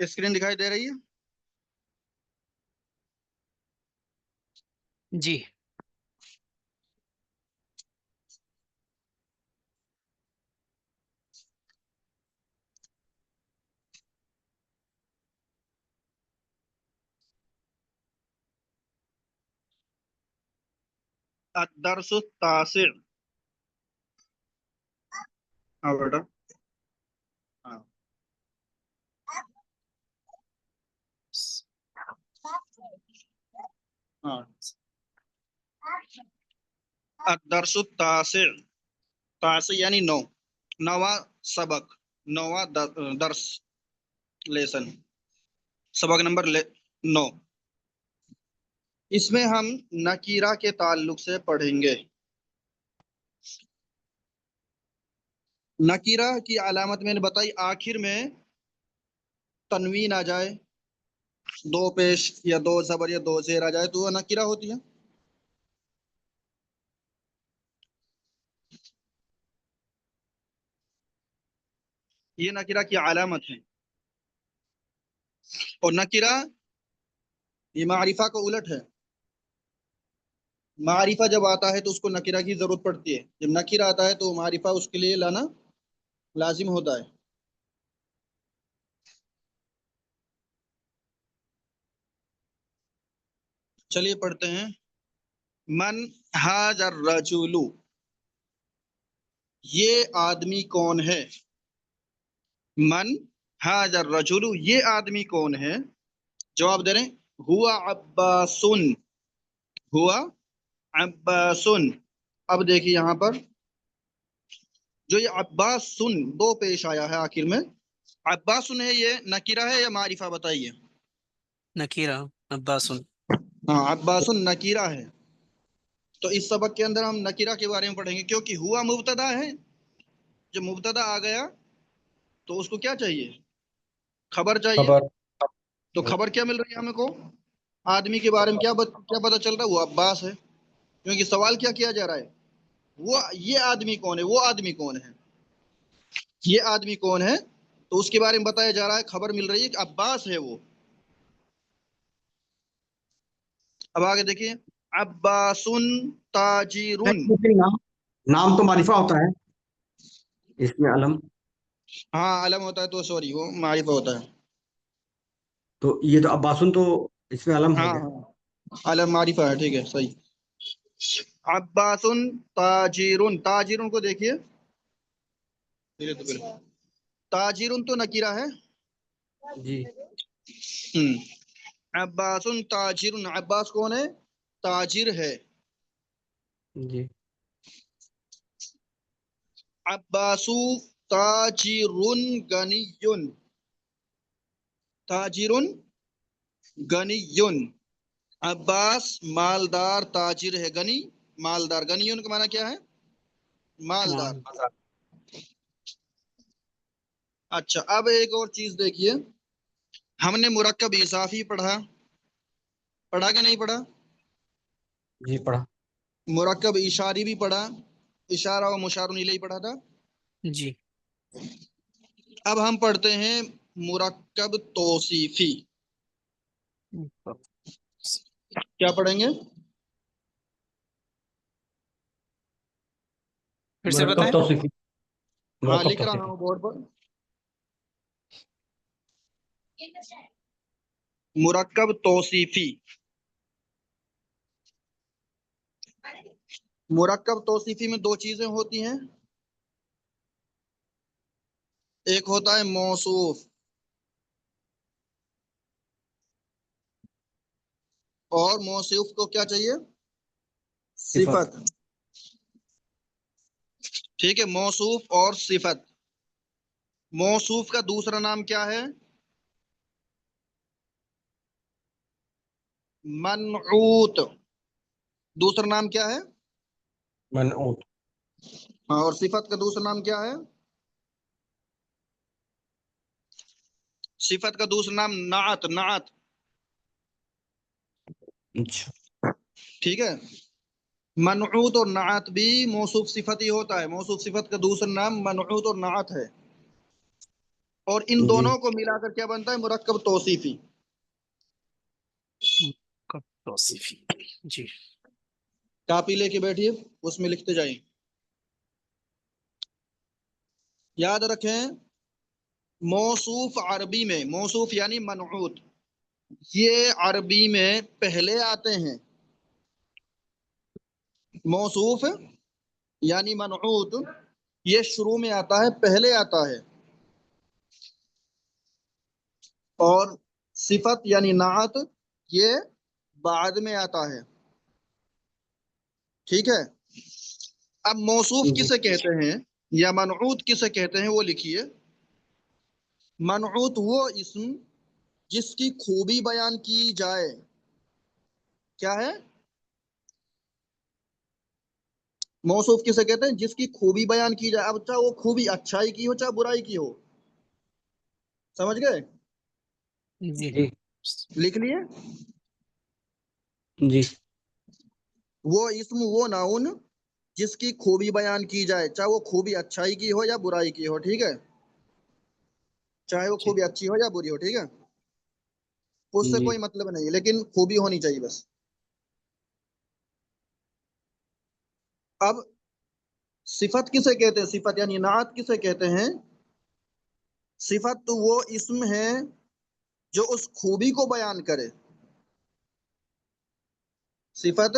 Screen دکھائی دے رہی ہے؟ جی الدرس التاسع. ہاں بیٹا. ہاں. ہاں. الدرس التاسع. تاسع یعنی 9. 9واں سبق. 9واں درس. لیسن. سبق نمبر 9. اس میں ہم نکیرہ کے تعلق سے پڑھیں گے. نکیرہ کی علامت میں نے بتائی آخر میں تنوین آ جائے، دو پیش یا دو زبر یا دو زیر آ جائے تو وہ نکیرہ ہوتی ہے. یہ نکیرہ کی علامت ہے. اور نکیرہ یہ معرفہ کا الٹ ہے. معرفہ جب آتا ہے تو اس کو نکیرہ کی ضرورت پڑتی ہے، جب نکیرہ آتا ہے تو معرفہ اس کے لیے لانا لازم ہوتا ہے. چلیے پڑھتے ہیں. من ھذا الرجل، یہ آدمی کون ہے. من ھذا الرجل، یہ آدمی کون ہے. جواب دے رہے ہیں ہوا عباسن. ہوا عباسن. اب دیکھیے یہاں پر جو یہ عباسن دو پیش آیا ہے آخر میں، عباسن ہے یہ نکیرہ ہے یا معرفہ بتائیے. نکیرہ عباسن. ہاں عباسن نکیرہ ہے. تو اس سبق کے اندر ہم نکیرہ کے بارے میں پڑھیں گے کیونکہ ہوا مبتدا ہے. جب مبتدا آ گیا تو اس کو کیا چاہیے، خبر چاہیے. خبر. تو خبر کیا مل رہی ہے ہمیں کو، آدمی کے بارے میں کیا پتا چل رہا ہے، وہ عباس ہے. کیونکہ سوال کیا کیا جا رہا ہے، وہ یہ آدمی کون ہے، وہ آدمی کون ہے، یہ آدمی کون ہے. تو اس کے بارے میں بتایا جا رہا ہے، خبر مل رہی ہے کہ عباس ہے وہ. اب آگے دیکھیے عباسن تاجرن. نام تو معرفہ ہوتا ہے اس میں علم. ہاں علم ہوتا ہے تو سوری وہ معرفہ ہوتا ہے. تو یہ تو عباسن تو اس میں علم ہو ہاں گیا. ہاں علم معرفہ ہے، ٹھیک ہے صحیح. عباسن تاجرن. تاجرن کو دیکھیے تاجرن تو نکیرہ ہے. جی. عباسن تاجرن. عباس کون ہے، تاجر ہے. جی. عباسو تاجرن غنیون. تاجرن غنیون. عباس مالدار تاجر ہے، غنی مالدار. غنیون کا معنی کیا ہے، مالدار. اچھا اب ایک اور چیز دیکھیے، ہم نے مرکب اضافی پڑھا کہ نہیں پڑھا. جی پڑھا. مرکب اشاری بھی پڑھا، اشارہ و مشار الیہ پڑھا تھا. جی اب ہم پڑھتے ہیں مرکب توصیفی. کیا پڑھیں گے، پھر سے مرکب بتائیں. توصیفی. ہاں مرکب لکھ رہا توصیفی. ہوں بورڈ پر. مرکب توصیفی. مرکب توصیفی میں دو چیزیں ہوتی ہیں، ایک ہوتا ہے موصوف اور موصوف کو کیا چاہیے، صفت. ٹھیک ہے، موصوف اور صفت. موصوف کا دوسرا نام کیا ہے، منعوت. دوسرا نام کیا ہے، منعوت. ہاں. اور صفت کا دوسرا نام کیا ہے، صفت کا دوسرا نام نعت. نعت اچھا. ٹھیک ہے. منعوت اور نعت بھی موصوف صفت ہی ہوتا ہے. موصوف صفت کا دوسرا نام منعوت اور نعت ہے. اور ان جی دونوں کو ملا کر کیا بنتا ہے؟ مرکب توصیفی. کب توصیفی. جی کاپی لے کے بیٹھیے، اس میں لکھتے جائیں. یاد رکھیں موصوف عربی میں، موصوف یعنی منعوت، یہ عربی میں پہلے آتے ہیں. موصوف یعنی منعوت یہ شروع میں آتا ہے، پہلے آتا ہے. اور صفت یعنی نعت یہ بعد میں آتا ہے. ٹھیک ہے. اب موصوف جی کسے کہتے ہیں یا منعوت کسے کہتے ہیں وہ لکھیے. منعوت وہ اسم جس کی خوبی بیان کی جائے. کیا ہے؟ موصوف کسے کہتے ہیں؟ جس کی خوبی بیان کی جائے. اب چاہے وہ خوبی اچھائی کی ہو چاہے برائی کی ہو. سمجھ گئے؟ جی جی لکھ لیے. جی وہ اسم وہ ناؤن جس کی خوبی بیان کی جائے، چاہے وہ خوبی اچھائی کی ہو یا برائی کی ہو. ٹھیک ہے، چاہے وہ جی خوبی اچھی ہو یا بری ہو. ٹھیک ہے، اس سے جی کوئی مطلب نہیں ہے، لیکن خوبی ہونی چاہیے بس. اب صفت کسے کہتے ہیں؟ صفت یعنی نعت کسے کہتے ہیں؟ صفت تو وہ اسم ہے جو اس خوبی کو بیان کرے. صفت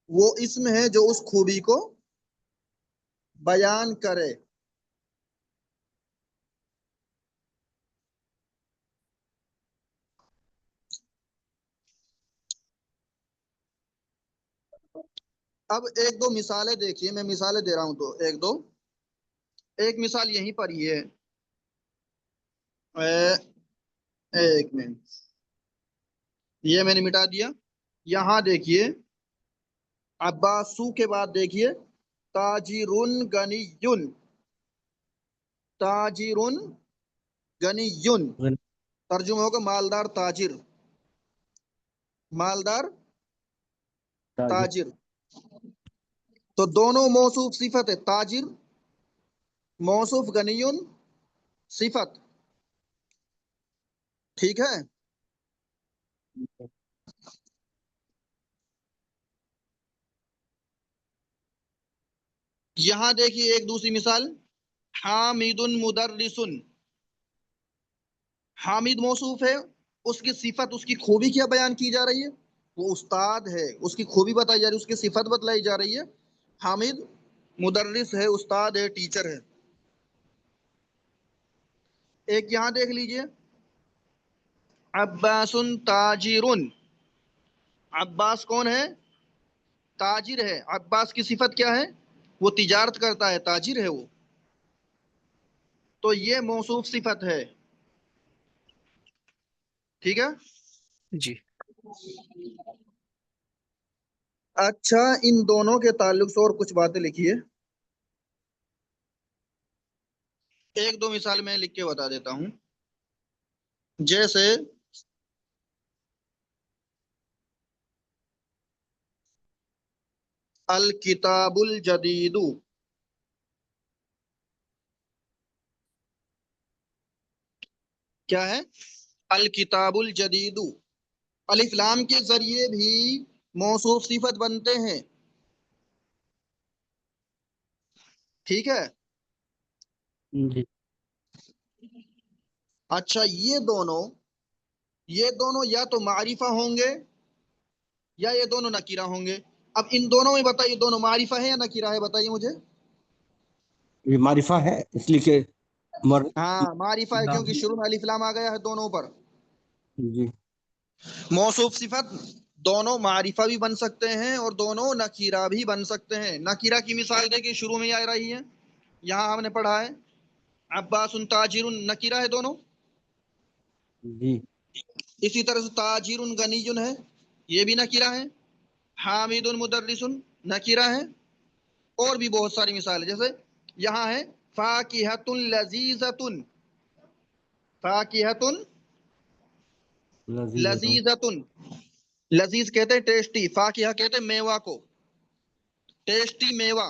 وہ اسم ہے جو اس خوبی کو بیان کرے. اب ایک دو مثالیں دیکھیے، میں مثالیں دے رہا ہوں تو ایک مثال یہیں پر ہی ہے. ایک منٹ، یہ میں نے مٹا دیا. یہاں دیکھیے عباسو کے بعد دیکھیے تاجرن غنیون. تاجرن غنیون ترجمہ ہوگا مالدار تاجر. مالدار تاجر. تو دونوں موصوف صفت ہے. تاجر موصوف، غنیون صفت. ٹھیک ہے. یہاں دیکھیے ایک دوسری مثال حامد مدرس. حامد موصوف ہے، اس کی صفت، اس کی خوبی کیا بیان کی جا رہی ہے؟ وہ استاد ہے، اس کی خوبی بتائی جا رہی ہے، اس کی صفت بتلائی جا رہی ہے. حامد مدرس ہے، استاد ہے، ٹیچر ہے. ایک یہاں دیکھ لیجئے عباس تاجر. عباس کون ہے؟ تاجر ہے. عباس کی صفت کیا ہے؟ وہ تجارت کرتا ہے، تاجر ہے وہ. تو یہ موصوف صفت ہے. ٹھیک ہے. جی اچھا، ان دونوں کے تعلق سے اور کچھ باتیں لکھیے. ایک دو مثال میں لکھ کے بتا دیتا ہوں. جیسے الکتاب الجدید. کیا ہے؟ الکتاب الجدید. الف لام کے ذریعے بھی موصوف صفت بنتے ہیں. ٹھیک ہے. جی اچھا، یہ دونوں یا تو معرفہ ہوں گے یا یہ دونوں نکیرہ ہوں گے. اب ان دونوں میں بتائیے دونوں معرفہ ہے یا نکیرہ ہے؟ بتائیے مجھے. یہ معرفہ ہے اس لیے کہ مر ہاں معرفہ ہے کیونکہ شروع میں الف لام آ گیا ہے دونوں پر. جی موصوف صفت دونوں معرفہ بھی بن سکتے ہیں اور دونوں نکیرہ بھی بن سکتے ہیں. نکیرہ کی مثال دیکھیں شروع میں آ رہی ہے، یہاں ہم نے پڑھا ہے عباس تاجر. نکیرہ ہے دونوں. جی اسی طرح سے تاجر غنی ہے، یہ بھی نکیرہ ہے. حامد مدرس نکیرہ ہے. اور بھی بہت ساری مثالیں، جیسے یہاں ہے فاکہۃ لذیذۃ. فاکہۃ لذیذ لذیذۃ. لذیذ کہتے ہیں ٹیسٹی، فاکہہ کہتے ہیں میوہ کو، ٹیسٹی میوہ.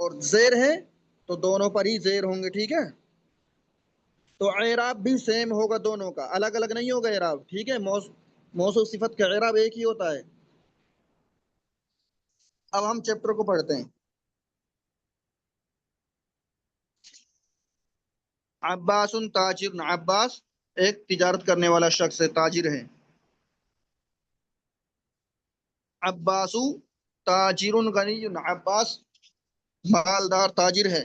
اور زیر ہے تو دونوں پر ہی زیر ہوں گے، ٹھیک ہے؟ تو اعراب بھی سیم ہوگا دونوں کا، الگ الگ نہیں ہوگا اعراب، ٹھیک ہے؟ موصوف صفت کا اعراب ایک ہی ہوتا ہے۔ اب ہم چیپٹر کو پڑھتے ہیں۔ عباس تاجر، عباس ایک تجارت کرنے والا شخص ہے، تاجر ہے۔ عباس تاجر غنی، عباس مالدار تاجر ہے۔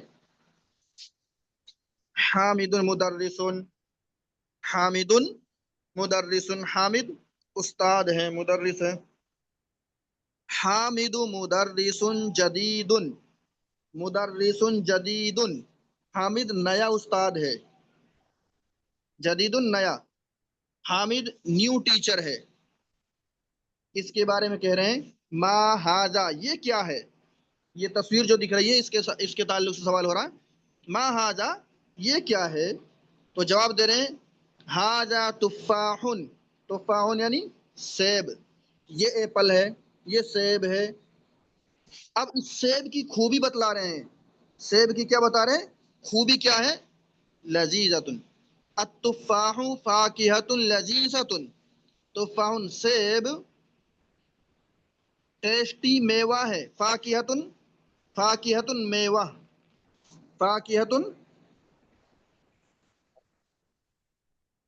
حامد مدرس، حامد مدرس، حامد استاد ہے، مدرس ہے۔ حامد مدرس جدید، مدرس جدید، حامد نیا استاد ہے، جدید نیا، حامد نیو ٹیچر ہے۔ اس کے بارے میں کہہ رہے ہیں ما ہاذا، یہ کیا ہے؟ یہ تصویر جو دکھ رہی ہے اس کے تعلق سے سوال ہو رہا ہے، ما ہاذا یہ کیا ہے؟ تو جواب دے رہے ہیں ہاذا تفاح، تفاح یعنی سیب، یہ ایپل ہے، یہ سیب ہے۔ اب اس سیب کی خوبی بتلا رہے ہیں، سیب کی کیا بتا رہے ہیں؟ خوبی کیا ہے؟ لذیذۃ، التفاح فاکہۃ لذیذۃ، تفاح سیب ٹیسٹی میوہ ہے، فاکہۃ، فاکہۃ میوہ، فاکہۃ،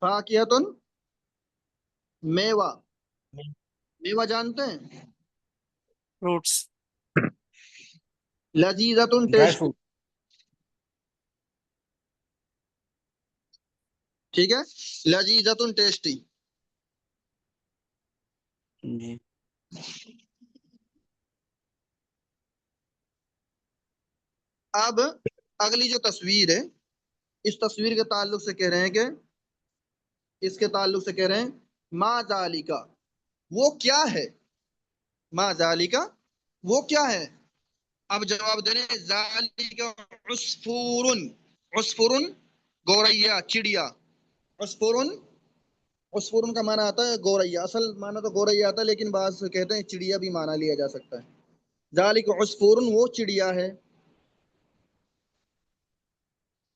فاکہۃ میوہ، میوہ جانتے ہیں؟ فروٹس۔ لذیذۃ ڈرائی ٹیسٹی، فروٹ۔ ٹھیک ہے، لذیذۃ ٹیسٹی۔ جی اب اگلی جو تصویر ہے، اس تصویر کے تعلق سے کہہ رہے ہیں کہ اس کے تعلق سے کہہ رہے ہیں ما ذالکا، وہ کیا ہے؟ ما ذالکا وہ کیا ہے؟ اب جواب دے رہے ہیں ذالکا عصفور، عصفور گوریا، چڑیا، عصفور، عصفور کا معنی آتا ہے گوریا، اصل معنی تو گوریا آتا ہے لیکن بعض کہتے ہیں چڑیا بھی معنی لیا جا سکتا ہے۔ ذالک عصفور وہ چڑیا ہے۔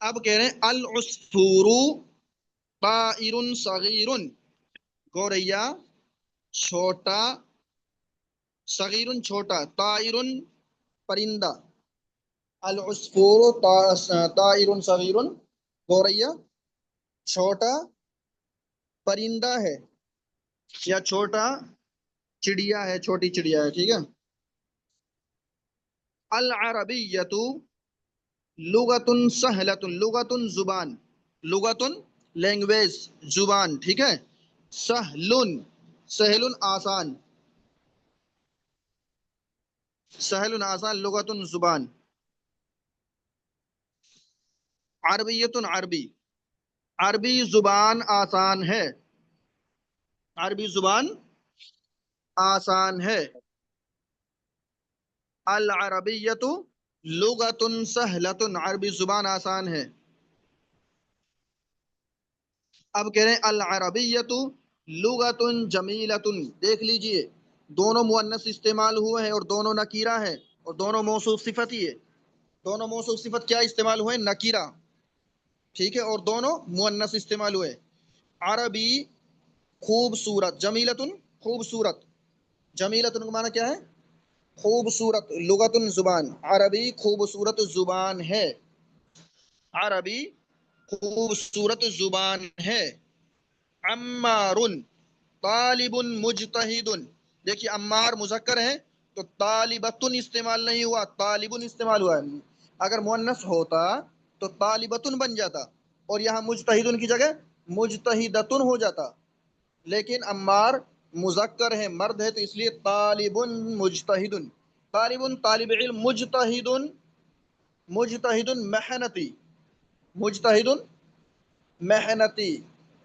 اب کہہ رہے ہیں العصفور طائر صغیر، گوریا چھوٹا، صغیر چھوٹا، طائر پرندہ، العصفور طائر صغیر، گوریا چھوٹا پرندہ ہے یا چھوٹا چڑیا ہے، چھوٹی چڑیا ہے، ٹھیک ہے۔ العربیۃ لغت سہلۃ، لغت زبان، لغت لینگویج زبان، ٹھیک ہے۔ سہل، سہل آسان، سہل آسان، لغت زبان۔ عربیت عربی، عربی زبان آسان ہے، عربی زبان آسان ہے۔ العربیت لغت سہلۃ، عربی زبان آسان ہے۔ اب کہہ رہے ہیں العربیت لغت جمیلۃ، دیکھ لیجئے دونوں مؤنث استعمال ہوئے ہیں اور دونوں نکیرہ ہیں اور دونوں موصوف صفت ہی ہے، دونوں موصوف صفت کیا استعمال ہوئے؟ نکیرہ، ٹھیک ہے، اور دونوں مؤنث استعمال ہوئے۔ عربی خوبصورت، جمیلۃ خوبصورت، جمیلۃ کا معنی کیا ہے؟ خوبصورت، لغت زبان، عربی خوبصورت زبان ہے، عربی خوبصورت زبان ہے۔ عمار طالب مجتہد، دیکھیے عمار مذکر ہے تو طالبتن استعمال نہیں ہوا، طالبن استعمال ہوا ہے۔ اگر مؤنث ہوتا تو طالبتن بن جاتا اور یہاں مجتہدن کی جگہ مجتہدتن ہو جاتا، لیکن عمار مذکر ہے، مرد ہے، تو اس لیے طالب مجتہد، طالب طالب علم، مجتہد مجتہد محنتی، مجتہد محنتی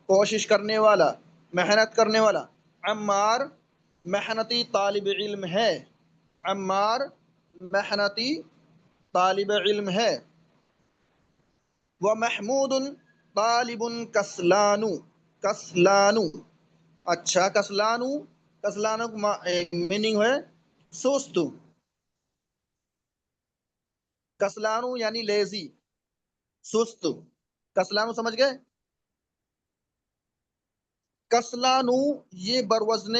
کوشش کرنے والا، محنت کرنے والا۔ عمار محنتی طالب علم ہے، عمار محنتی طالب علم ہے۔ ومحمود طالب کسلان، کسلان، اچھا کسلانو، کسلانو کا میننگ ہے سست، کسلانو یعنی لیزی، سست. کسلانو سمجھ گئے؟ کسلانو یہ بروزن،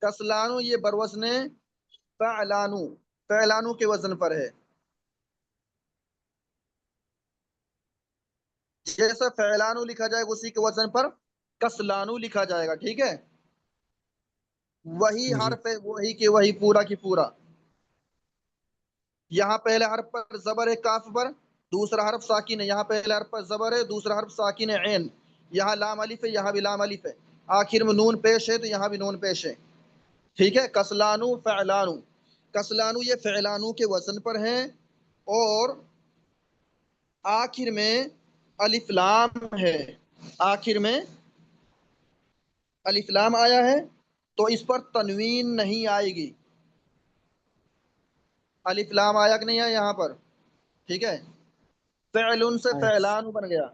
کسلانو یہ بروزن فعلانو، فعلانو کے وزن پر ہے. جیسا فعلانو لکھا جائے گا اسی کے وزن پر کسلانو لکھا جائے گا. ٹھیک ہے، وہی جی حرف ہے، وہی کے وہی، پورا کی پورا. یہاں پہلے حرف پر زبر ہے کاف پر، دوسرا حرف ساکن ہے. یہاں پہلے حرف پر زبر ہے، دوسرا حرف ساکن ہے عین. یہاں لام الف ہے، یہاں بھی لام الف ہے. آخر میں نون پیش ہے تو یہاں بھی نون پیش ہے. ٹھیک ہے، کسلانو فعلانو. کسلانو یہ فعلانو کے وزن پر ہیں، اور آخر میں الف لام ہے. آخر میں الف لام آیا ہے تو اس پر تنوین نہیں آئے گی. الف لام آیا کہ نہیں آیا یہاں پر؟ ٹھیک ہے، فعلن سے فعلان بن گیا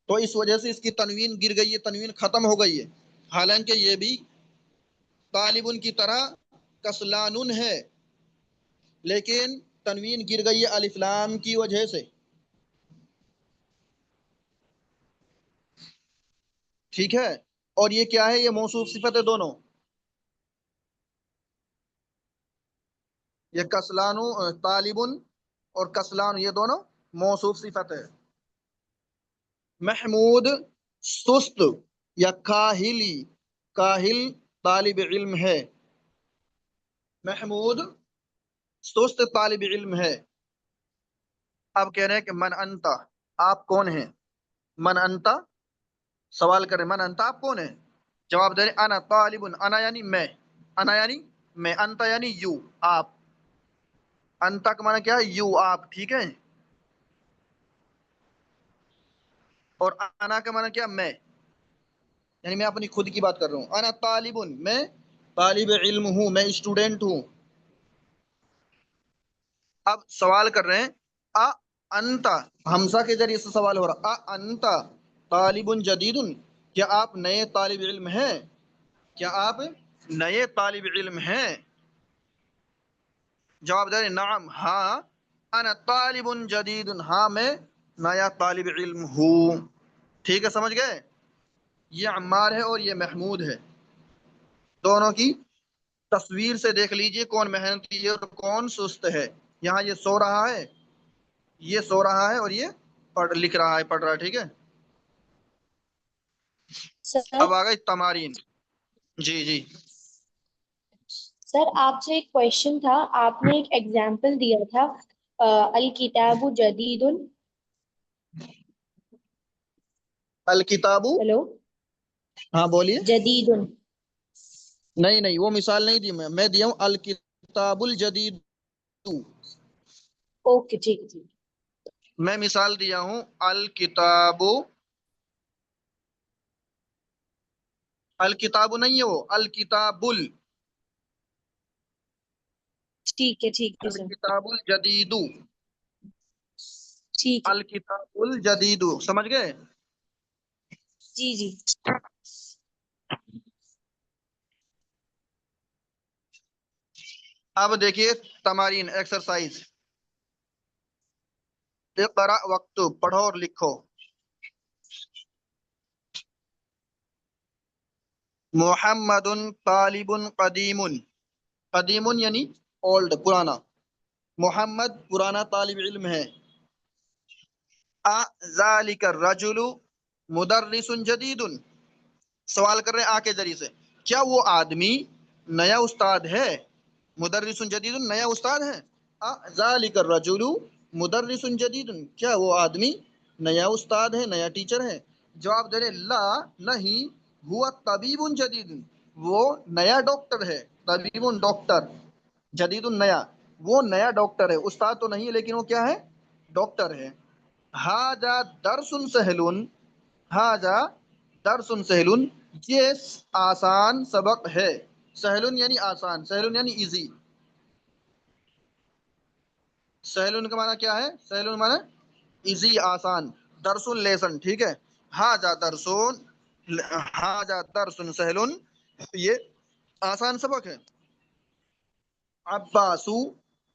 تو اس وجہ سے اس کی تنوین گر گئی ہے، تنوین ختم ہو گئی ہے. حالانکہ یہ بھی طالبن کی طرح کسلانن ہے، لیکن تنوین گر گئی ہے الف لام کی وجہ سے. ٹھیک ہے، اور یہ کیا ہے؟ یہ موصوف صفت ہے دونوں. یہ کسلانو طالبن اور کسلان یہ دونوں موصوف صفت ہے. محمود سست یا کاہلی، کاہل طالب علم ہے. محمود سست طالب علم ہے. اب کہہ رہے ہیں کہ من انتا، آپ کون ہیں؟ من انتا سوال کر رہے ہیں، من انتا آپ کون ہیں؟ جواب دے رہے انا طالب، انا یعنی میں، انا یعنی میں، انتا یعنی یو آپ. انتا کا معنی کیا ہے؟ یو آپ. ٹھیک ہے، اور انا کا معنی کیا؟ میں، یعنی میں اپنی خود کی بات کر رہا ہوں. انا طالب، میں طالب علم ہوں، میں اسٹوڈنٹ ہوں. اب سوال کر رہے ہیں انتا، حمزہ کے ذریعے سے سوال ہو رہا. انتا طالب جدید، کیا آپ نئے طالب علم ہیں؟ کیا آپ نئے طالب علم ہیں؟ جواب دے رہے نعم، ہاں، انا طالب جدید، ہاں میں نیا طالب علم ہوں. ٹھیک ہے، سمجھ گئے؟ یہ عمار ہے اور یہ محمود ہے. دونوں کی تصویر سے دیکھ لیجئے کون محنتی ہے اور کون سست ہے. یہاں یہ سو رہا ہے، یہ سو رہا ہے، اور یہ لکھ رہا ہے، پڑھ رہا ہے. ٹھیک ہے، سر اب آ گئی تمارین. جی جی سر آپ سے ایک کوشچن تھا، آپ نے ایک ایگزامپل دیا تھا الکتاب جدید. الکتاب، ہیلو، ہاں بولیے. جدید. نہیں نہیں، وہ مثال نہیں دی میں دیا ہوں الکتاب الجدید. اوکے ٹھیک ہے ٹھیک. میں مثال دیا ہوں الکتاب، الکتاب نہیں ہے وہ، الکتاب ٹھیک ہے ٹھیک ہے سر، الکتاب الجدید، ٹھیک ہے. الکتاب الجدید. سمجھ گئے؟ جی جی. اب دیکھیے تمارین ایکسرسائز. اقرا وقت، پڑھو اور لکھو. محمد طالب قدیم، قدیم یعنی اولڈ، پرانا. محمد پرانا طالب علم ہے. ذالک الرجل مدرس جدید، سوال کر رہے ہیں آ کے ذریعے سے، کیا وہ آدمی نیا استاد ہے؟ مدرس جدید نیا استاد ہے. ذالک الرجل مدرس جدید، کیا وہ آدمی نیا استاد ہے، نیا ٹیچر ہے؟ جواب دے رہے لا، نہیں، ہوا طبیب جدید، وہ نیا ڈاکٹر ہے. طبیب ڈاکٹر، جدید نیا، وہ نیا ڈاکٹر ہے. استاد تو نہیں ہے لیکن وہ کیا ہے؟ ڈاکٹر ہے. ہاذا درس سہل، ہاذا درس سہل، یہ آسان سبق ہے. سہل یعنی آسان، سہل یعنی ایزی. سہل کا معنی کیا ہے؟ سہل معنی ایزی، آسان. درس لیسن. ٹھیک ہے، ہاذا درس، ہاذا درس سہل، یہ آسان سبق ہے. عباسو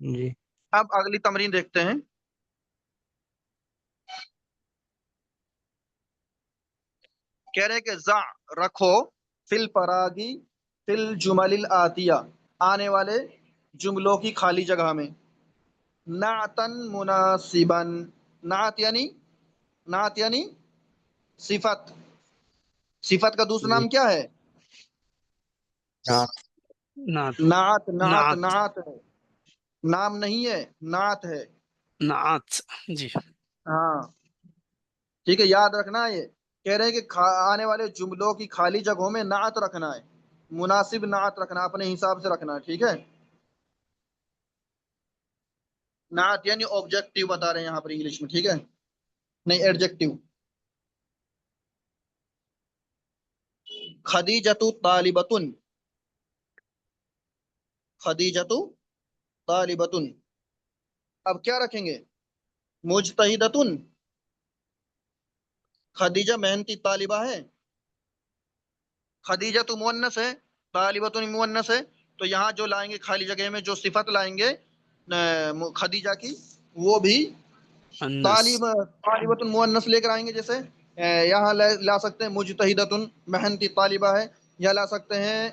جی اب اگلی تمرین دیکھتے ہیں. کہہ رہے کہ ضع رکھو فل پراگی فل جمل الآتیہ آنے والے جملوں کی خالی جگہ میں نعتن مناسبن. نعت یعنی صفت. صفت کا دوسرا جی نام کیا ہے؟ نعت نعت نعت. نعت نعت نعت ہے، نام نہیں ہے، نعت ہے. نعت جی ہاں ٹھیک ہے، یاد رکھنا. یہ کہہ رہے ہیں کہ آنے والے جملوں کی خالی جگہوں میں نعت رکھنا ہے، مناسب نعت رکھنا، اپنے حساب سے رکھنا ہے. ٹھیک ہے، نعت یعنی آبجیکٹیو بتا رہے ہیں یہاں پر انگلش میں. ٹھیک ہے، نہیں ایڈجیکٹیو. خدیجۃ طالبۃ. خدیجۃ طالبۃ. اب کیا رکھیں گے؟ مجتہدۃ. خدیجہ محنتی طالبہ ہے. خدیجہ تو مؤنث ہے، طالبۃ مؤنث ہے، تو یہاں جو لائیں گے خالی جگہ میں جو صفت لائیں گے خدیجہ کی، وہ بھی انس طالبۃ مؤنث لے کر آئیں گے. جیسے یہاں لا سکتے ہیں مجتہدۃ محنتی طالبہ ہے، یا لا سکتے ہیں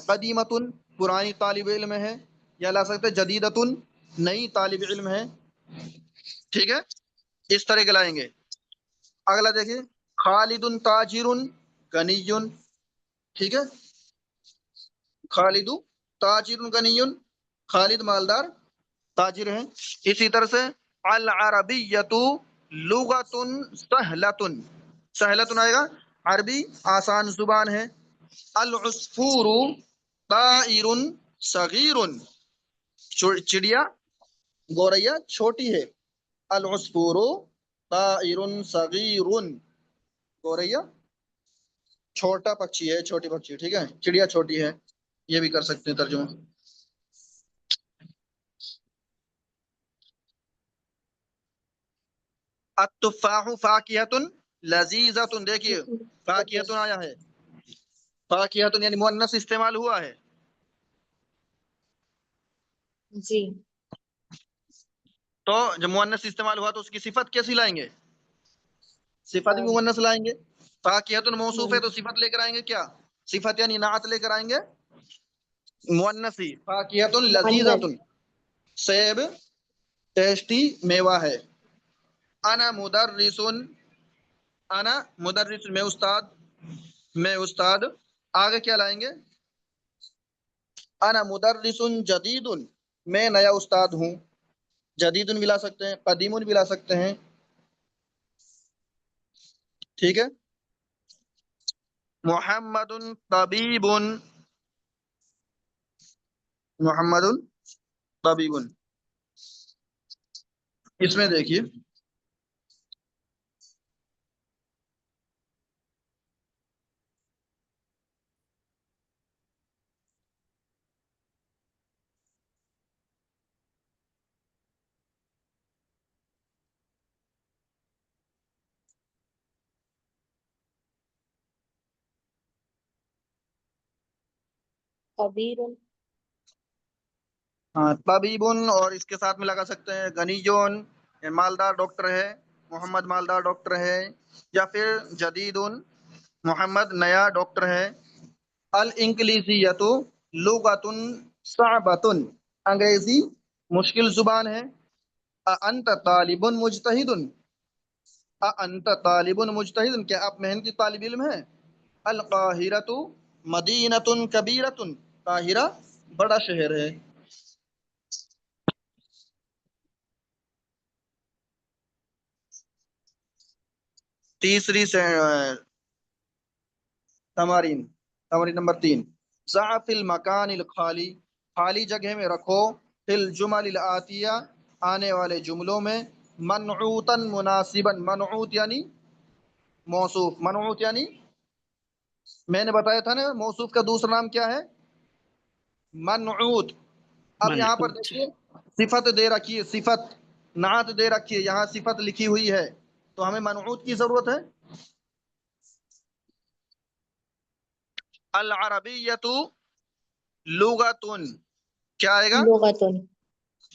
قدیمۃ پرانی طالب علم ہے، یا لا سکتے ہیں جدیدۃ نئی طالب علم ہے. ٹھیک ہے، اس طرح کے لائیں گے. اگلا دیکھیے، خالد تاجر غنی. ٹھیک ہے، خالد تاجر غنی، خالد مالدار تاجر ہیں. اسی طرح سے العربیۃ لغۃ سہلۃ. سہلۃ آئے گا، عربی آسان زبان ہے. العصفور طائر صغیر. چڑیا گوریا چھوٹی ہے. العصفور طائر صغیر. گوریا چھوٹا پکشی ہے، چھوٹی پکشی. ٹھیک ہے، چڑیا چھوٹی ہے، یہ بھی کر سکتے ہیں ترجمہ. التفاح فاکہۃ لذیذۃ. دیکھیے فاکہۃ آیا ہے، فاکہۃ یعنی مؤنث استعمال ہوا ہے. جی تو جب مؤنث استعمال ہوا تو اس کی صفت کیسی لائیں گے؟ صفت بھی مؤنث لائیں گے. فاکہۃ موصوف ہے تو صفت لے کر آئیں گے کیا؟ صفت یعنی نعت لے کر آئیں گے مؤنثی. فاکہۃ لذیذۃ، سیب ٹیسٹی میوہ ہے. انا مدرس، انا مدرس میں استاد، میں استاد. آگے کیا لائیں گے؟ انا مدرس جدید، میں نیا استاد ہوں. جدید بھی لا سکتے ہیں، قدیم بھی لا سکتے ہیں. ٹھیک ہے، محمد طبیب، محمد طبیب. اس میں دیکھیے خبیر ہاں طبیب، اور اس کے ساتھ میں لگا سکتے ہیں غنیون، مالدار ڈاکٹر ہے، محمد مالدار ڈاکٹر ہے. یا پھر جدید، محمد نیا ڈاکٹر ہے. الانگلیزیت لغۃ صعبۃ، انگریزی مشکل زبان ہے. انت طالب مجتہد، انت طالب مجتہد، کیا آپ محنتی طالب علم ہیں. القاہرۃ مدینۃ کبیرۃ، قاہرہ بڑا شہر ہے. تیسری سے تمارین، تمارین نمبر 3، ضع فی المکان الخالی، خالی جگہ میں رکھو، فی الجمل الآتیہ آنے والے جملوں میں، منعوتا مناسبا. منعوت یعنی موصوف، منعوت یعنی میں نے بتایا تھا نا موصوف کا دوسرا نام کیا ہے؟ منعوت. اب یہاں پر منعوت دیکھیے صفت دے رکھی ہے، صفت نعت دے رکھی ہے، یہاں صفت لکھی ہوئی ہے، تو ہمیں منعوت کی ضرورت ہے. العربیۃ لغۃ، کیا آئے گا؟ لغتن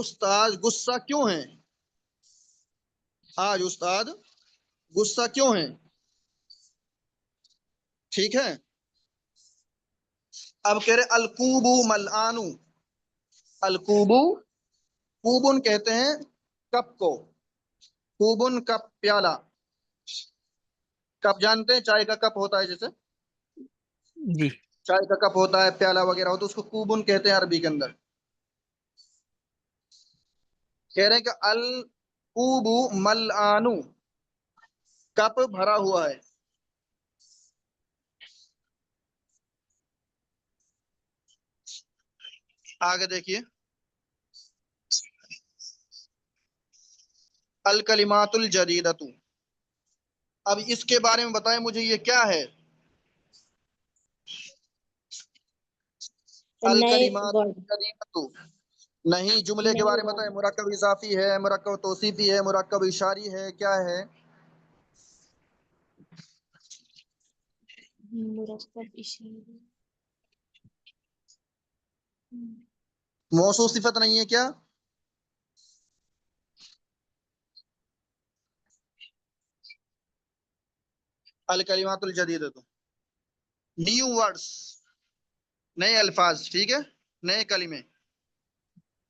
استاد غصہ کیوں ہیں؟ آج استاد غصہ کیوں ہیں؟ ٹھیک ہے. اب کہہ رہے الکوبو ملعانو. الکوبو، کوبن کہتے ہیں کپ کو، کوبن کپ پیالہ. کپ جانتے ہیں چائے کا کپ ہوتا ہے، جیسے جی چائے کا کپ ہوتا ہے، پیالہ وغیرہ ہوتا ہے، اس کو کوبن کہتے ہیں عربی کے اندر. کہہ رہے ہیں کہ الکوبو ملعانو، کپ بھرا ہوا ہے. آگے دیکھیے الکلمات الجدیدۃ. اب اس کے بارے میں بتائیں مجھے، یہ کیا ہے؟ نئے الکلمات ورڈ. الجدیدۃ. نہیں، جملے کے نئے بارے میں ورڈ. بتائیں. مرکب اضافی ہے، مرکب توصیفی ہے، مرکب اشاری ہے، کیا ہے؟ مرکب اشارہ. موصوف صفت نہیں ہے کیا؟ الکلمات الجدیدۃ، نیو ورڈز، نئے الفاظ. ٹھیک ہے، نئے کلمے.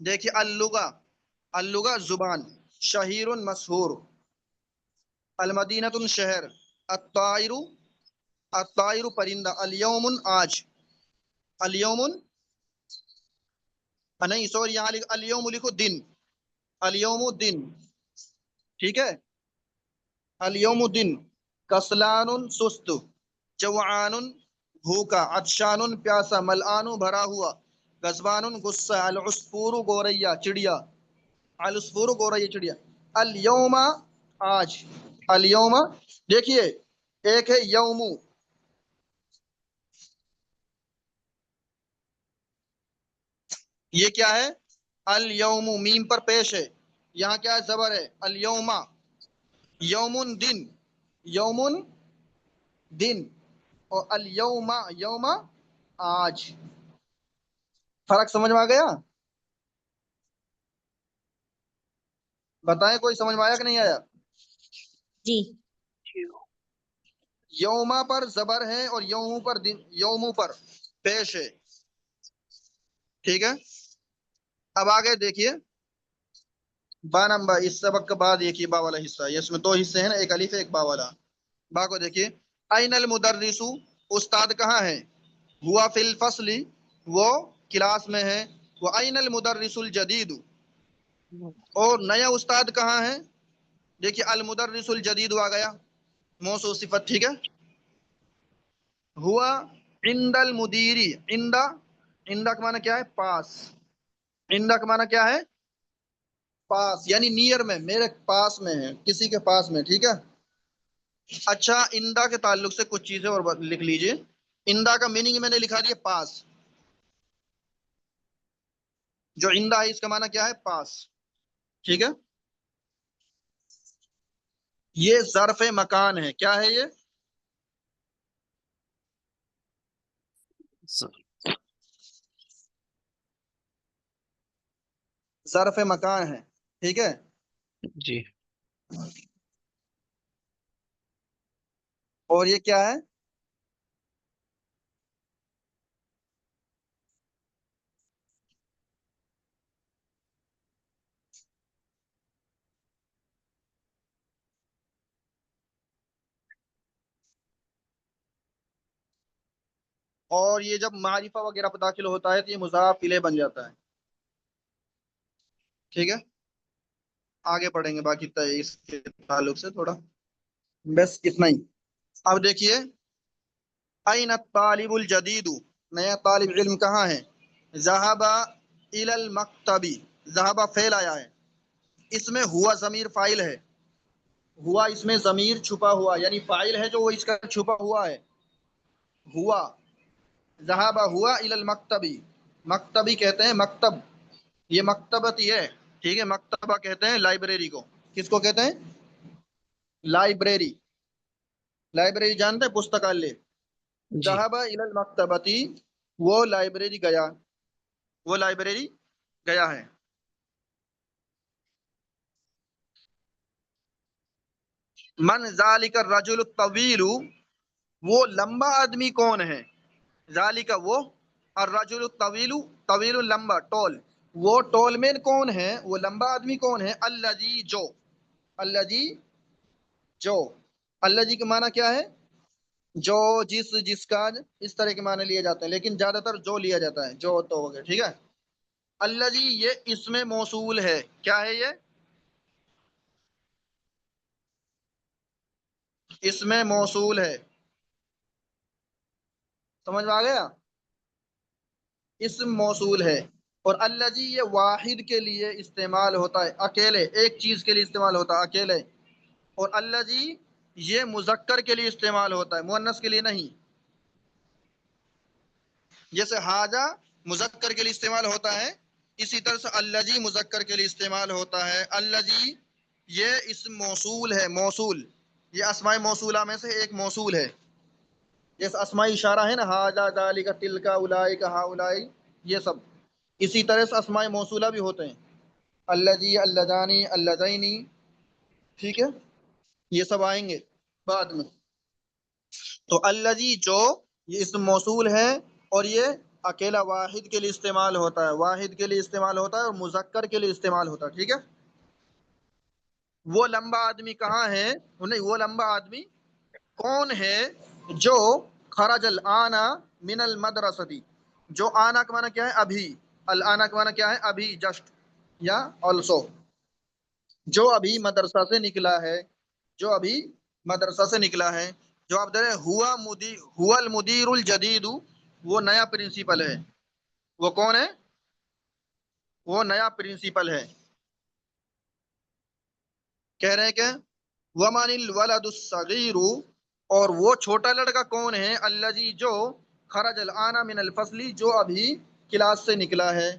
دیکھیے اللغہ، اللغہ زبان، شہیر مشہور، المدینۃ شہر، الطائر، الطائر پرندہ، الیوم آج، الیوم نہیں سوری، یہاں الیوم لکھو دن، الیوم دن. ٹھیک ہے، الیوم دن. کسلان سست، جوعان بھوکا، عطشان پیاسا، ملعان بھرا ہوا، غضبان غصہ، العصفور گوریا چڑیا، العصفور گوریا چڑیا. الیوم آج، الیوم. دیکھیے ایک ہے یوم، یہ کیا ہے؟ الیوم، میم پر پیش ہے، یہاں کیا ہے؟ زبر ہے. الیوم، یومن دن، یومن دن، اور الیوم یوم آج. فرق سمجھ میں آ گیا؟ بتائیں کوئی سمجھ میں آیا کہ نہیں آیا؟ جی. یوما پر زبر ہے اور یوم پر دن، یوم پر پیش ہے. ٹھیک ہے، اب آگے دیکھیے با نمبر، اس سبق کے بعد ایک ہی با والا حصہ ہے. اس میں دو حصے ہیں نا، ایک الف ہے ایک با والا. با کو دیکھیے. این المدرس، استاد کہاں ہے؟ ہوا فی الفصل، وہ کلاس میں ہے. وہ این المدرس الجدید، اور نیا استاد کہاں ہے؟ دیکھیے المدرس الجدید آ گیا، موصوف صفت. ٹھیک ہے، ہوا عند المدیری، عند، عند کا معنی کیا ہے؟ پاس. عند کا معنی کیا ہے؟ پاس، یعنی نیئر میں، میرے پاس میں ہے، کسی کے پاس میں. ٹھیک ہے. اچھا، اندا کے تعلق سے کچھ چیزیں اور لکھ لیجئے. اندا کا میننگ میں نے لکھا دیا پاس. جو اندا ہے اس کا معنی کیا ہے؟ پاس. ٹھیک ہے، یہ ظرف مکان ہے. کیا ہے یہ؟ ظرف مکان ہے. ٹھیک ہے، جی اور یہ کیا ہے؟ اور یہ جب معرفہ وغیرہ پہ داخل ہوتا ہے تو یہ مضاف الیہ بن جاتا ہے. ٹھیک ہے، آگے پڑھیں گے باقی اس کے تعلق سے تھوڑا، بس اتنا ہی. اب دیکھیے این الطالب الجدید، نیا طالب علم کہاں ہے؟ ذهب الى المکتب، ذهب فعل آیا ہے، اس میں ہوا ضمیر فاعل ہے. ہوا اس میں ضمیر چھپا ہوا، یعنی فاعل ہے جو وہ اس کا چھپا ہوا ہے. ہوا، ذهب ہوا الى المکتب، مکتبی کہتے ہیں مکتب، یہ مکتبتی ہے. ٹھیک ہے، مکتبہ کہتے ہیں لائبریری کو. کس کو کہتے ہیں؟ لائبریری. لائبریری جانتے ہیں؟ پستکالیہ. جی ذهب الى المکتبتی، وہ لائبریری گیا، وہ لائبریری گیا ہے. من ذالک الرجل الطویل، وہ لمبا آدمی کون ہے؟ ذالک وہ، الرجل الطویل، طویل لمبا ٹول، وہ ٹول مین کون ہے، وہ لمبا آدمی کون ہے؟ الذی جو، الذی جو، الذی کا معنی کیا ہے؟ جو، جس کا، اس طرح کے معنی لیے جاتے ہیں، لیکن زیادہ تر جو لیا جاتا ہے، جو تو ہو گیا، ٹھیک ہے۔ الذی یہ اسم موصول ہے، کیا ہے یہ؟ اسم موصول ہے، سمجھ میں آ گیا؟ اسم موصول ہے، اور الذی یہ واحد کے لیے استعمال ہوتا ہے، اکیلے، ایک چیز کے لیے استعمال ہوتا ہے، اکیلے، اور الذی یہ مذکر کے لیے استعمال ہوتا ہے، مؤنث کے لیے نہیں۔ جیسے حاجہ مذکر کے لیے استعمال ہوتا ہے، اسی طرح سے الذی مذکر کے لیے استعمال ہوتا ہے۔ الذی یہ اسم موصول ہے، موصول، یہ اسماء موصولہ میں سے ایک موصول ہے، جیسے اسماء اشارہ ہے نا، حاجہ، ذالک، تلک، اولئک، ہؤلاء، یہ سب اسی طرح سے اسماء موصولہ بھی ہوتے ہیں، الذی، اللذانی، اللذین، ٹھیک ہے، یہ سب آئیں گے بعد میں۔ تو الذی جو، یہ اسم موصول ہے، اور یہ اکیلا واحد کے لیے استعمال ہوتا ہے، واحد کے لیے استعمال ہوتا ہے، اور مذکر کے لیے استعمال ہوتا ہے، ٹھیک ہے۔ وہ لمبا آدمی کہاں ہے؟ نہیں، وہ لمبا آدمی کون ہے جو خرج الآن من المدرستی، جو آنا کا معنی کیا ہے؟ ابھی، الآن کا معنی کیا ہے؟ ابھی، جسٹ، یا آلسو، جو ابھی مدرسہ سے نکلا ہے، جو ابھی مدرسہ سے نکلا ہے۔ جو آپ دے رہے ہیں ہوا المدیر الجدید، وہ نیا پرنسپل ہے، وہ کون ہے؟ وہ نیا پرنسپل ہے۔ کہہ رہے ہیں کہ ومن الولد الصغیر، اور وہ چھوٹا لڑکا کون ہے؟ الذی جو خرج الآن من الفصل، جو ابھی کلاس سے نکلا ہے۔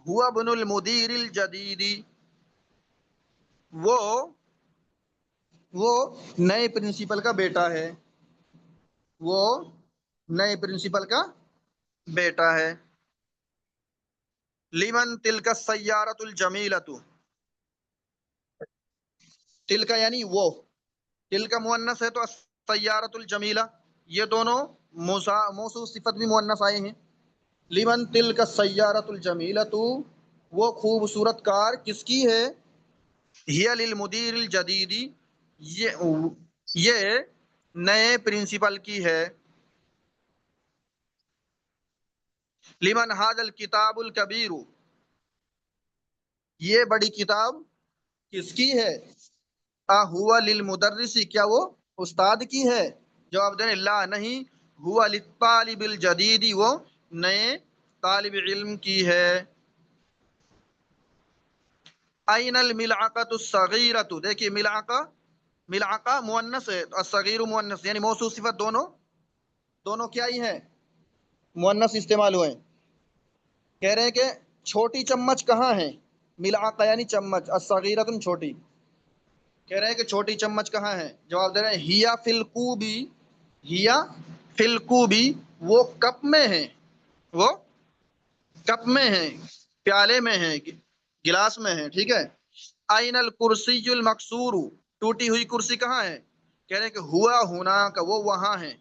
ہوا ابن المدیر الجدید، وہ نئے پرنسپل کا بیٹا ہے، وہ نئے پرنسپل کا بیٹا ہے۔ لمن تلک السیارۃ الجمیلۃ، تلک یعنی وہ، تلک مؤنث ہے تو السیارۃ الجمیلہ، یہ دونوں موصوف صفت بھی مؤنث آئے ہیں۔ لمن تلک السیارۃ الجمیلۃ، وہ خوبصورت کار کس کی ہے؟ ہی للمدیر الجدید، یہ نئے پرنسپل کی ہے۔ لمن ھذا الکتاب الکبیر، یہ بڑی کتاب کس کی ہے؟ ہوا للمدرس، کیا وہ استاد کی ہے؟ جواب دیں لا، نہیں، ہوا للطالب الجدید، وہ نئے طالب علم کی ہے۔ این الملعقۃ الصغیرۃ، دیکھیے ملعقہ مؤنث ہے، تو الصغیر مؤنث، یعنی موصوف صفت دونوں کیا ہی ہیں؟ مؤنث استعمال ہوئے۔ کہہ رہے ہیں کہ چھوٹی چمچ کہاں ہے؟ ملعقہ یعنی چمچ، الصغیرۃ چھوٹی، کہہ رہے ہیں کہ چھوٹی چمچ کہاں ہے؟ جواب دے رہے ہیں ہیا فی الکوبی، ہیا فی الکوبی، وہ کپ میں ہے، وہ کپ میں ہے، پیالے میں ہے، گلاس میں ہے، ٹھیک ہے۔ این الکرسی المکسور، ٹوٹی ہوئی کرسی کہاں ہے؟ کہہ رہے ہیں کہ ہوا ہونا کا، وہ وہاں ہے،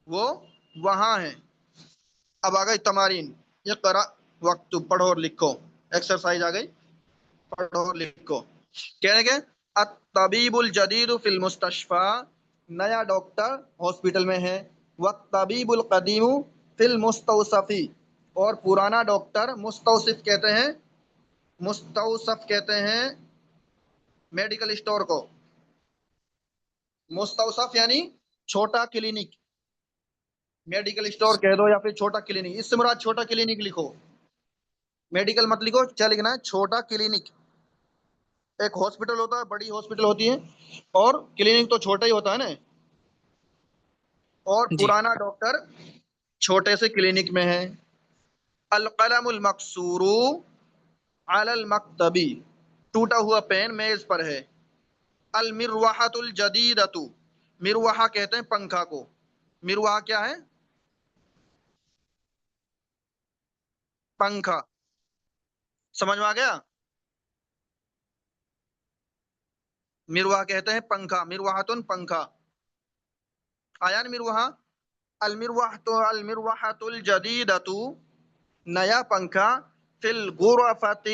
وہ وہاں ہے۔ اب آ گئی تمارین، اقرا وقت، پڑھو اور لکھو، ایکسرسائز آ گئی، پڑھو اور لکھو۔ کہہ رہے ہیں کہ الطبیب الجدید فی المستشفى، نیا ڈاکٹر ہاسپٹل میں ہے۔ والطبیب القدیم فی المستوصف، اور پرانا ڈاکٹر، مستوصف کہتے ہیں، مستوصف کہتے ہیں میڈیکل اسٹور کو، مستوصف یعنی چھوٹا کلینک، میڈیکل اسٹور کہہ دو یا پھر چھوٹا کلینک، اس سے مراد چھوٹا کلینک لکھو، میڈیکل مت لکھو، کیا لکھنا ہے؟ چھوٹا کلینک۔ ایک ہاسپٹل ہوتا ہے، بڑی ہاسپٹل ہوتی ہے، اور کلینک تو چھوٹا ہی ہوتا ہے نا، اور جی پرانا ڈاکٹر چھوٹے سے کلینک میں ہے۔ القلم المکسور علی المکتبی، ٹوٹا ہوا پین میز پر ہے۔ المروحۃ الجدیدۃ، مروحہ کہتے ہیں پنکھا کو، مروحہ کیا ہے؟ پنکھا، سمجھ میں آ گیا؟ مروہ کہتے ہیں پنکھا، مروحتن پنکھا، آیا نا مروہ؟ المروحۃ الجدیدۃ نیا پنکھا، فی الغرفۃ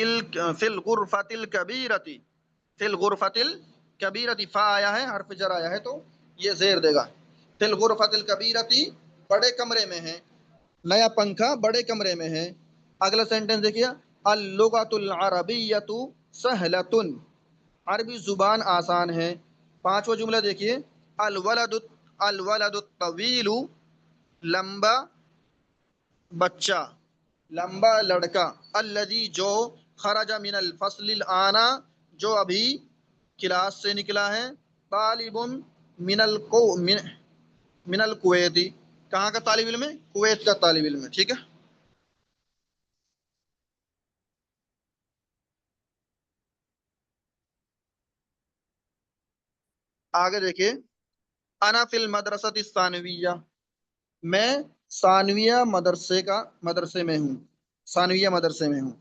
الکبیرۃ، فی الغرفۃ الکبیرۃ، فا آیا ہے، حرف جر آیا ہے تو یہ زیر دے گا، فی الغرفۃ الکبیرۃ بڑے کمرے میں ہے، نیا پنکھا بڑے کمرے میں ہے۔ اگلا سینٹنس دیکھیے، اللغۃ العربیۃ سہلۃ، عربی زبان آسان ہے۔ پانچواں جملہ دیکھیے، الولد الطویل، لمبا بچہ، لمبا لڑکا، الذی جو، خرج من الفصل الآن جو ابھی کلاس سے نکلا ہے، طالب من الکویت، کہاں کا طالب علم ہے؟ کویت کا طالب علم ہے، ٹھیک ہے۔ آگے دیکھیے، انا فی المدرسۃ الثانویہ، میں ثانویہ مدرسے میں ہوں، ثانویہ مدرسے میں ہوں،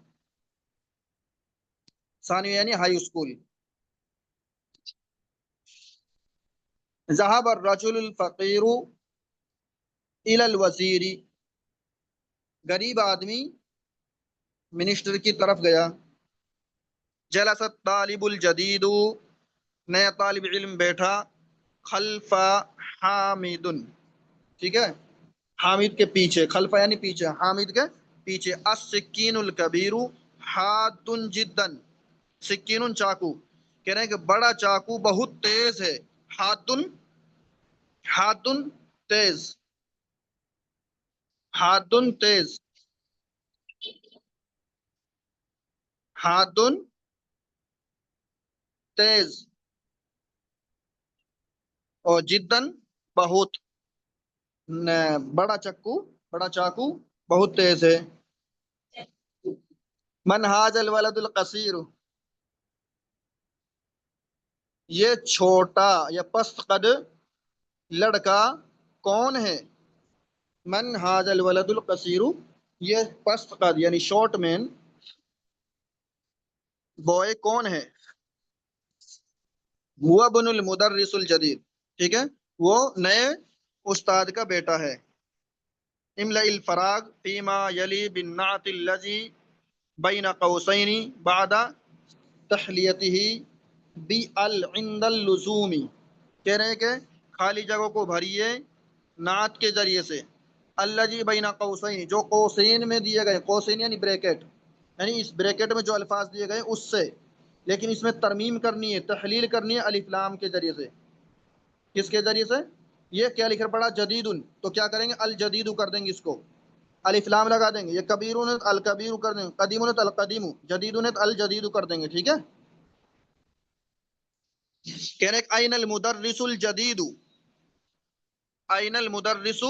ثانویہ یعنی ہائی اسکول۔ ذهب الرجل الفقیر الى الوزیر، غریب آدمی منسٹر کی طرف گیا۔ جلس الطالب الجدید، نیا طالب علم بیٹھا، خلف حامد، ٹھیک ہے، حامد کے پیچھے، خلفہ یعنی پیچھے، حامد کے پیچھے۔ السکین الکبیر حاد جدا، سکین چاقو، کہہ رہے ہیں کہ بڑا چاقو بہت تیز ہے، حاد، حاد تیز، حاد تیز، حاد تیز، اور جدن بہت، بڑا چاقو بہت تیز ہے۔ من ھذا الولد القصیر، یہ چھوٹا یا پست قد لڑکا کون ہے؟ من ھذا الولد القصیر، یہ پست قد یعنی شارٹ مین بوائے کون ہے؟ وہ ابن المدرس الجدید، ٹھیک ہے، وہ نئے استاد کا بیٹا ہے۔ املأ الفراغ فيما يلي بالنعت الذي بين قوسين بعد تحلیته بال عند اللزوم، کہہ رہے ہیں کہ خالی جگہوں کو بھریے نعت کے ذریعے سے، الذي بین قوسین، جو قوسین میں دیے گئے، قوسین یعنی بریکٹ، یعنی اس بریکٹ میں جو الفاظ دیے گئے اس سے، لیکن اس میں ترمیم کرنی ہے، تحلیل کرنی ہے الف لام کے ذریعے سے۔ کس کے ذریعے سے؟ یہ کیا لکھ پڑا جدید، تو کیا کریں گے؟ الجدید کر دیں گے، اس کو الف لام لگا دیں گے۔ یہ کبیر نے الکبیر کر دیں گے، قدیم نے القدیم، جدید نے الجدید کر دیں گے، ٹھیک ہے۔ کہہ رہے این المدرس الجدید، این المدرس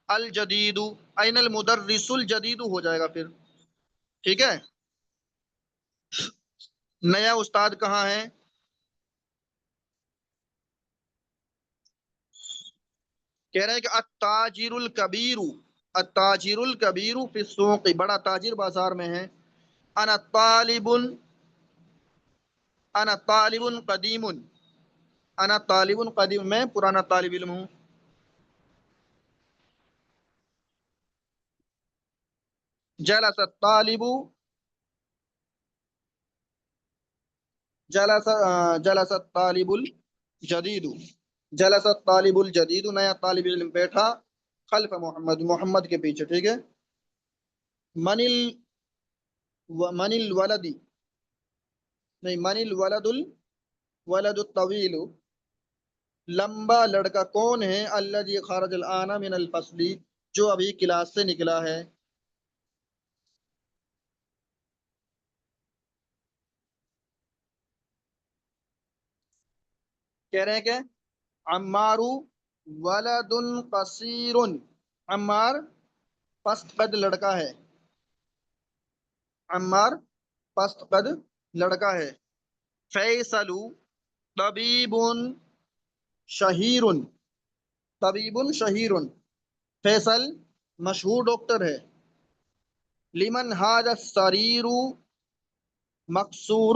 الجدید، این المدرس الجدید ہو جائے گا پھر، ٹھیک ہے۔ نیا استاد کہاں ہے؟ کہہ رہے ہیں کہ التاجر الکبیر، التاجر الکبیر فی السوق، بڑا تاجر بازار میں ہے۔ انا طالب، انا طالب قدیم، انا طالب قدیم، میں پرانا طالب علم ہوں۔ جلس الطالب، جلس الطالب الجدید، جلس الطالب الجدید، نیا طالب علم بیٹھا، خلف محمد، محمد کے پیچھے، ٹھیک ہے۔ من الولد، نہیں، من الولد الولد الطویل، لمبا لڑکا کون ہے؟ الذی خرج الآن من الفصل، جو ابھی کلاس سے نکلا ہے۔ کہہ رہے ہیں کہ عمار ولد قصیر، عمار پست قد لڑکا ہے، عمار پست قد لڑکا ہے۔ فیصل طبیب شہیر، طبیب شہیر، فیصل مشہور ڈاکٹر ہے۔ لمن ھذا السریر مکسور،